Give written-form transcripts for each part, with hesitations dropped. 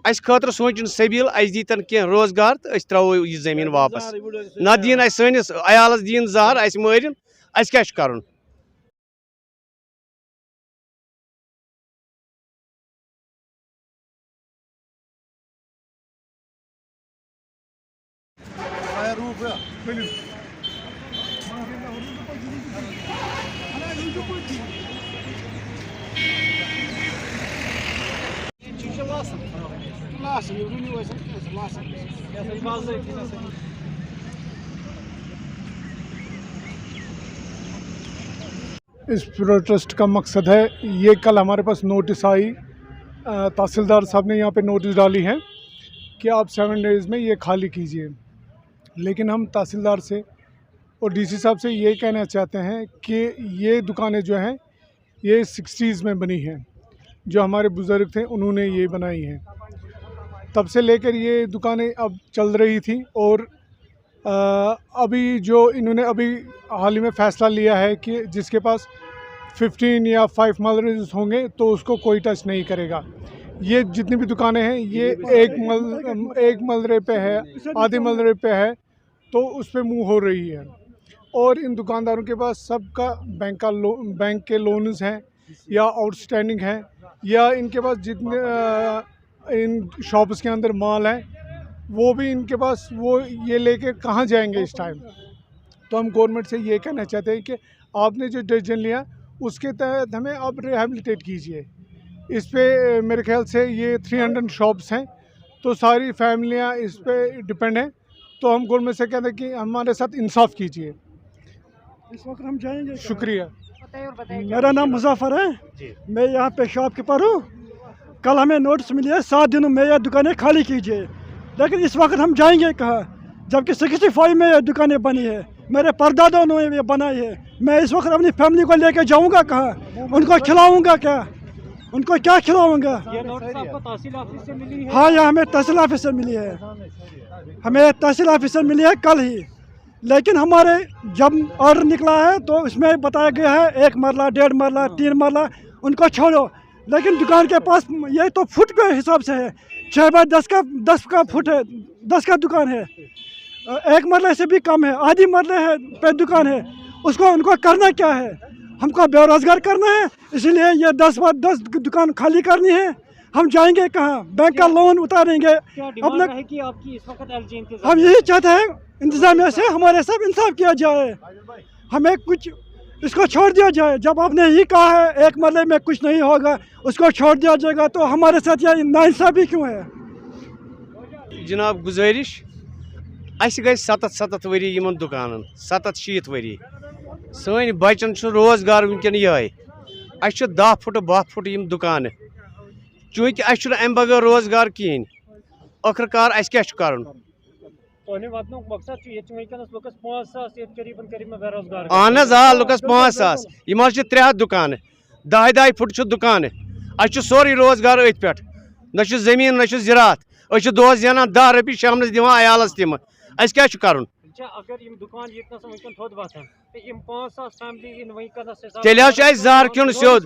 اس خاطر سوچن سبیل اس دیتن کی روزگار تو اس تراو یہ زمین واپس نہ دین اس سنس عیالس دین زہر اس مارن اس کیا کرن اس پروٹیسٹ کا مقصد ہے یہ کل ہمارے پاس نوٹس آئی تحصیلدار صاحب نے یہاں پہ نوٹس ڈالی ہے کہ آپ 7 ڈیز میں یہ خالی کیجئے، لیکن ہم تحصیلدار سے اور ڈی سی صاحب سے یہ کہنا چاہتے ہیں کہ یہ دکانیں جو ہیں یہ 60s میں بنی ہیں، جو ہمارے بزرگ تھے انہوں نے یہ بنائی ہیں، تب سے لے کر یہ دکانیں اب چل رہی تھیں، اور ابھی جو انہوں نے ابھی حال ہی میں فیصلہ لیا ہے کہ جس کے پاس 15 یا 5 ملرز ہوں گے تو اس کو کوئی ٹچ نہیں کرے گا۔ یہ جتنی بھی دکانیں ہیں یہ ایک ملرے پہ ہے، آدھے ملرے پہ ہے، تو اس پہ منہ ہو رہی ہے، اور ان دکانداروں کے پاس سب کا بینک کے لونز ہیں یا آؤٹ سٹینڈنگ ہیں، یا ان کے پاس جتنے ان شاپس کے اندر مال ہیں وہ بھی ان کے پاس، وہ یہ لے کے کہاں جائیں گے اس ٹائم۔ تو ہم گورنمنٹ سے یہ کہنا چاہتے ہیں کہ آپ نے جو ڈیسیژن لیا اس کے تحت ہمیں آپ ریہیبلیٹیٹ کیجئے۔ اس پہ میرے خیال سے یہ 300 شاپس ہیں، تو ساری فیملیاں اس پہ ڈپینڈ ہیں، تو ہم گورنمنٹ سے کہتے ہیں کہ ہمارے ساتھ انصاف کیجئے۔ اس وقت ہم جائیں گے۔ شکریہ۔ میرا نام مظفر ہے، میں یہاں پہ شاپ کیپر ہوں۔ کل ہمیں نوٹس ملی ہے 7 دنوں میں یہ دکانیں خالی کیجیے، لیکن اس وقت ہم جائیں گے کہاں، جبکہ 65 میں یہ دکانیں بنی ہے، میرے پردادوں نے یہ بنائی ہے۔ میں اس وقت اپنی فیملی کو لے کے جاؤں گا کہاں، ان کو کھلاؤں گا کیا، ان کو کیا کھلاؤں گا؟ یہ نوٹس آپ کو تحصیل آفس سے ملی ہے؟ ہاں، یہ ہمیں تحصیل آفس سے ملی ہے، ہمیں تحصیل آفس سے ملی ہے کل ہی، لیکن ہمارے جب آرڈر نکلا ہے تو اس میں بتایا گیا ہے 1 مرلہ 1.5 مرلہ 3 مرلہ ان کو چھوڑو، لیکن دکان کے پاس یہ تو فٹ کے حساب سے ہے، 6 بائی 10 کا فٹ ہے، 10 کا دکان ہے، 1 مرلے سے بھی کم ہے، آدھی مرلے ہے پہ دکان ہے، اس کو ان کو کرنا کیا ہے؟ ہم کو بے روزگار کرنا ہے، اسی لیے یہ 10 بائی 10 دکان خالی کرنی ہے۔ ہم جائیں گے کہاں؟ بینک کا لون اتاریں گے اپنا، ہم یہی چاہتے ہیں انتظامیہ سے ہمارے ساتھ انصاف کیا جائے، ہمیں کچھ اس کو چھوڑ دیا جائے۔ جب آپ نے ہی کہا ہے 1 مرلے میں کچھ نہیں ہوگا، اس کو چھوڑ دیا جائے گا، تو ہمارے ساتھ یہ ناانصافی کیوں ہے؟ جناب گزارش اس گئی 7 وری یمن دکانن 7-8 وری سن بچن روزگار ونکن یہ اس 10 فٹ 12 فٹ یم دکان چونکہ اس ام بغیر روزگار کہین آخر کار اس کیا کرن اہن لکس 5,000 یم 3 دکان 10 فٹ دکان اس سوری روزگار ات پہ نہ زمین نہ زراعت اس دہس زینان 10 رۄپیہِ شامنس دِوان عیالس تم اس کیا کرن تیل اس زہر کھیون سیود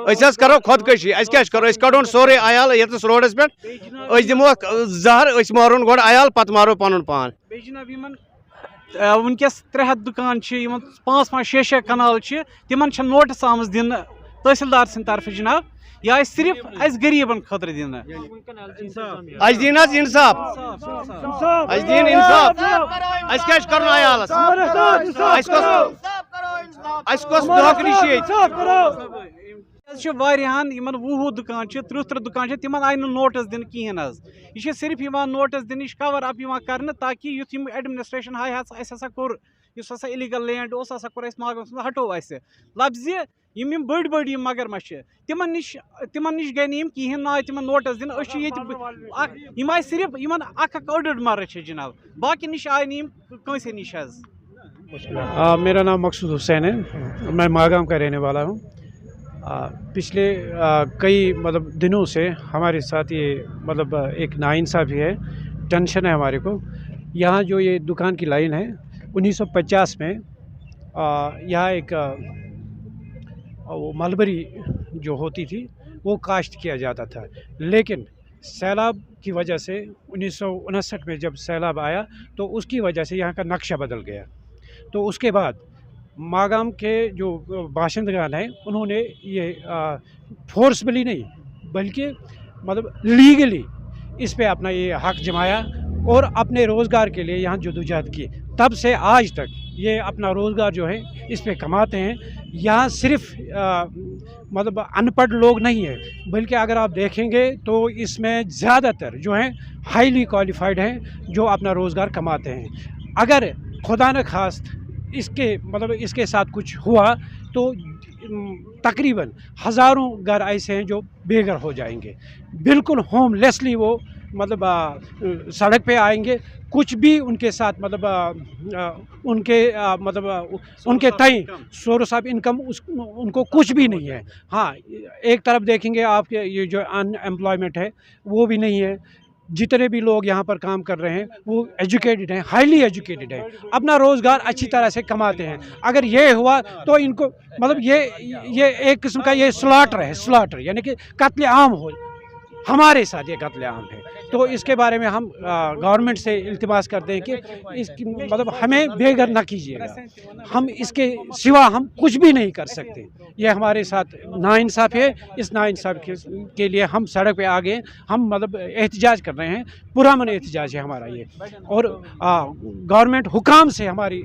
اس کرو خودکشی اس کیا کرو اس کڑون سورے عیال یتس روڈس پہ اس دمو زہر اس مارون گۄڈٕ عیال پتہ مارو پنن پان ونکس 300 دکان 5-5-6 کنال تمن نوٹس آمز دن تحصیلدار سند طرف جناب، یہ صرف اس غریبن خاطر دن اس دین انصاف اس دین انصاف اس کیا کرن عیالس اس کس دھوکہ نش واریاہن یمن 20 دکان 30 دکان تمن آئی نوٹس دن کہین حظ، یہ صرف نوٹس دن کور اپ کرنے تاکہ یُتھ یم ایڈمنسٹریشن ہائی اس ہسا کور اس ہسا الیگل لینڈ اس ہسا کور اس محکمس منٛز ہٹو اس لفظ یم بڑی مگرمچھ تمن نش گئی نیم کہین نہ آئی تمن نوٹس دن یم آئی صرف یمن اکھ اوڑ مرہ جناب، باقی نش آئی نیم کنسے نش حظ۔ میرا نام مقصود حسین ہے، میں ماگام کا رہنے والا ہوں۔ پچھلے کئی دنوں سے ہمارے ساتھ یہ ایک ناانصافی ہے، ٹینشن ہے ہمارے کو۔ یہاں جو یہ دکان کی لائن ہے 1950 میں یہاں ایک ملبری जो होती थी वो काश्त किया जाता था, लेकिन सैलाब की वजह से 1959 में जब सैलाब आया तो उसकी वजह से यहाँ का नक्शा बदल गया। तो उसके बाद मागाम के जो बाशिंदगान हैं उन्होंने ये फोर्सबली नहीं बल्कि मतलब लीगली इस पे अपना ये हक जमाया और अपने रोज़गार के लिए यहाँ जदोजहद की। तब से आज तक ये अपना रोज़गार जो है इस पे कमाते हैं। यहाँ सिर्फ मतलब अनपढ़ लोग नहीं है, बल्कि अगर आप देखेंगे तो इसमें ज़्यादातर जो हैं हाईली क्वालिफाइड हैं जो अपना रोज़गार कमाते हैं। अगर खुदा न खास्त इसके साथ कुछ हुआ तो तकरीबन हज़ारों घर ऐसे हैं जो बेघर हो जाएंगे, बिल्कुल होमलेसली वो मतलब सड़क पे आएंगे। कुछ भी उनके साथ मतलब उनके तय सोर्स ऑफ इनकम उनको कुछ भी नहीं है। हाँ, एक तरफ देखेंगे आपके ये जो अनएम्प्लॉयमेंट है वो भी नहीं है। जितने भी लोग यहाँ पर काम कर रहे हैं वो एजुकेटेड हैं, हाईली एजुकेटेड हैं, अपना रोज़गार अच्छी तरह से कमाते हैं। अगर ये हुआ तो इनको मतलब ये एक किस्म का ये स्लॉटर है, स्लॉटर यानी कि कत्ले आम हो। हमारे साथ ये कत्ले आम है। तो इसके बारे में हम गवर्नमेंट से इल्तिमास करते हैं कि इसकी मतलब हमें बेघर न कीजिएगा, हम इसके सिवा हम कुछ भी नहीं कर सकते। ये हमारे साथ नाइंसाफ़ी है, इस नाइंसाफ़ी के लिए हम सड़क पे आ गए। हम मतलब एहतजाज कर रहे हैं, पुरअमन एहतजाज है हमारा ये। और गवर्नमेंट हुकाम से हमारी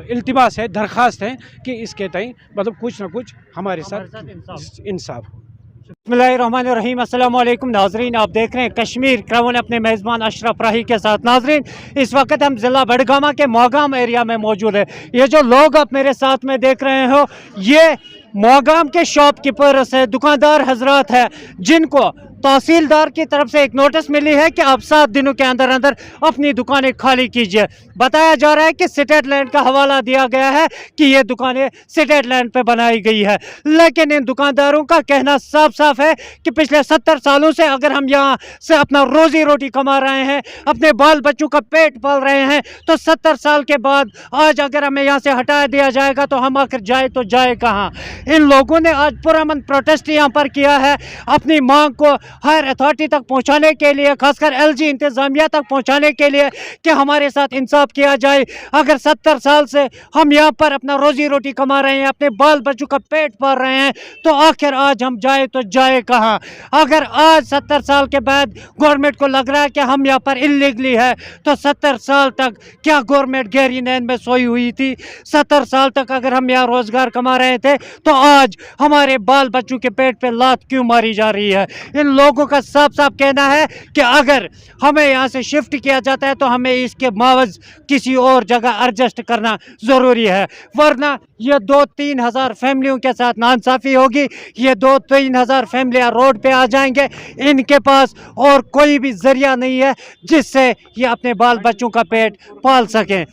इल्तिमास है, दरख्वास्त है कि इसके तय मतलब कुछ ना कुछ हमारे साथ इंसाफ हो। बिस्मिल्लाहिर्रहमानिर्रहीम, अस्सलाम वालेकुम नाजरीन, आप देख रहे हैं कश्मीर क्राउन अपने मेज़बान अशरफ राही के साथ। नाजरीन, इस वक्त हम ज़िला बडगामा के मोगाम एरिया में मौजूद है। ये जो लोग आप मेरे साथ में देख रहे हो ये मोगाम के शॉपकीपर्स है, दुकानदार हजरात है, जिनको तहसीलदार की तरफ से एक नोटिस मिली है कि आप 7 दिनों के अंदर अंदर अपनी दुकानें खाली कीजिए। बताया जा रहा है कि स्टेट लैंड का हवाला दिया गया है कि ये दुकानें स्टेट लैंड पे बनाई गई है, लेकिन इन दुकानदारों का कहना साफ साफ है कि पिछले 70 सालों से अगर हम यहाँ से अपना रोजी रोटी कमा रहे हैं, अपने बाल बच्चों का पेट पाल रहे हैं, तो 70 साल के बाद आज अगर हमें यहाँ से हटा दिया जाएगा तो हम आखिर जाए तो जाए कहाँ। इन लोगों ने आज पुरअमन प्रोटेस्ट यहाँ पर किया है, अपनी मांग को हायर अथॉरिटी तक पहुँचाने के लिए, खासकर LG इंतज़ामिया तक पहुँचाने के लिए कि हमारे साथ इंसाफ किया जाए। अगर 70 साल से हम यहाँ पर अपना रोजी रोटी कमा रहे हैं, अपने बाल बच्चों का पेट पाल रहे हैं, तो आखिर आज हम जाए तो जाए कहाँ। अगर आज 70 साल के बाद गवर्नमेंट को लग रहा है कि हम यहाँ पर इलीगली है, तो 70 साल तक क्या गवर्नमेंट गहरी नींद में सोई हुई थी? 70 साल तक अगर हम यहाँ रोजगार कमा रहे थे तो आज हमारे बाल बच्चों के पेट पे लात क्यों मारी जा रही है? इन लोगों का साफ साफ कहना है कि अगर हमें यहाँ से शिफ्ट किया जाता है तो हमें इसके मावज किसी और जगह एडजस्ट करना ज़रूरी है, वरना ये 2-3 हज़ार फैमिलियों के साथ नाइंसाफ़ी होगी। ये 2-3 हज़ार फैमिलियाँ रोड पे आ जाएंगे, इनके पास और कोई भी ज़रिया नहीं है जिससे ये अपने बाल बच्चों का पेट पाल सकें।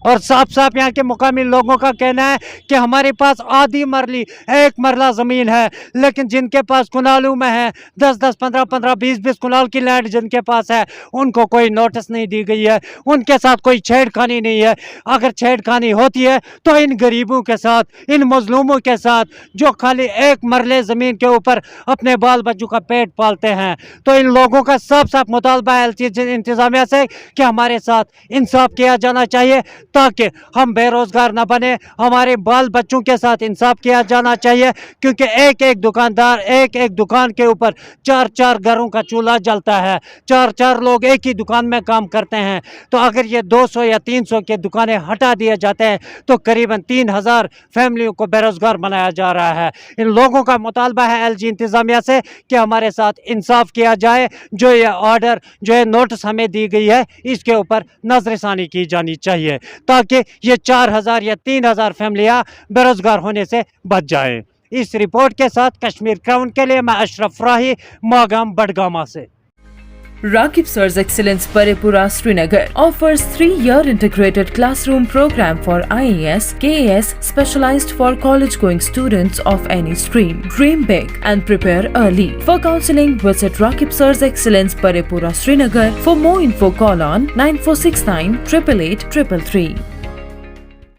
और साफ साफ यहाँ के मुकामी लोगों का कहना है कि हमारे पास आधी मरली 1 मरला ज़मीन है, लेकिन जिनके पास कुनालों में है 10-10, 15-15, 20-20 कुनाल की लैंड जिनके पास है, उनको कोई नोटिस नहीं दी गई है, उनके साथ कोई छेड़खानी नहीं है। अगर छेड़खानी होती है तो इन गरीबों के साथ, इन मजलूमों के साथ जो खाली 1 मरले ज़मीन के ऊपर अपने बाल बच्चों का पेट पालते हैं। तो इन लोगों का साफ साफ मुतालबा है इंतज़ामिया से कि हमारे साथ इंसाफ किया जाना चाहिए ताकि हम बेरोजगार न बने। हमारे बाल बच्चों के साथ इंसाफ किया जाना चाहिए, क्योंकि एक एक दुकानदार, एक एक दुकान के ऊपर 4-4 घरों का चूल्हा जलता है, 4-4 लोग एक ही दुकान में काम करते हैं। तो अगर ये 200 या 300 के दुकानें हटा दिए जाते हैं तो करीबन 3000 फैमिलियों को बेरोजगार बनाया जा रहा है। इन लोगों का मुतालबा है LG इंतज़ामिया से कि हमारे साथ इंसाफ किया जाए, जो ये ऑर्डर, जो ये नोटिस हमें दी गई है, इसके ऊपर नजरसानी की जानी चाहिए ताकि ये 4000 या 3000 फैमिलियां बेरोजगार होने से बच जाएं। इस रिपोर्ट के साथ कश्मीर क्राउन के लिए मैं अशरफ राही, मोगाम बडगामा से। Rakib Sir's Excellence Parepura Srinagar offers 3-year integrated classroom program for IAS, KAS specialized for college-going students of any stream. Dream big and prepare early. For counseling, visit Rakib Sir's Excellence Parepura Srinagar. For more info, call on 9469 888 333.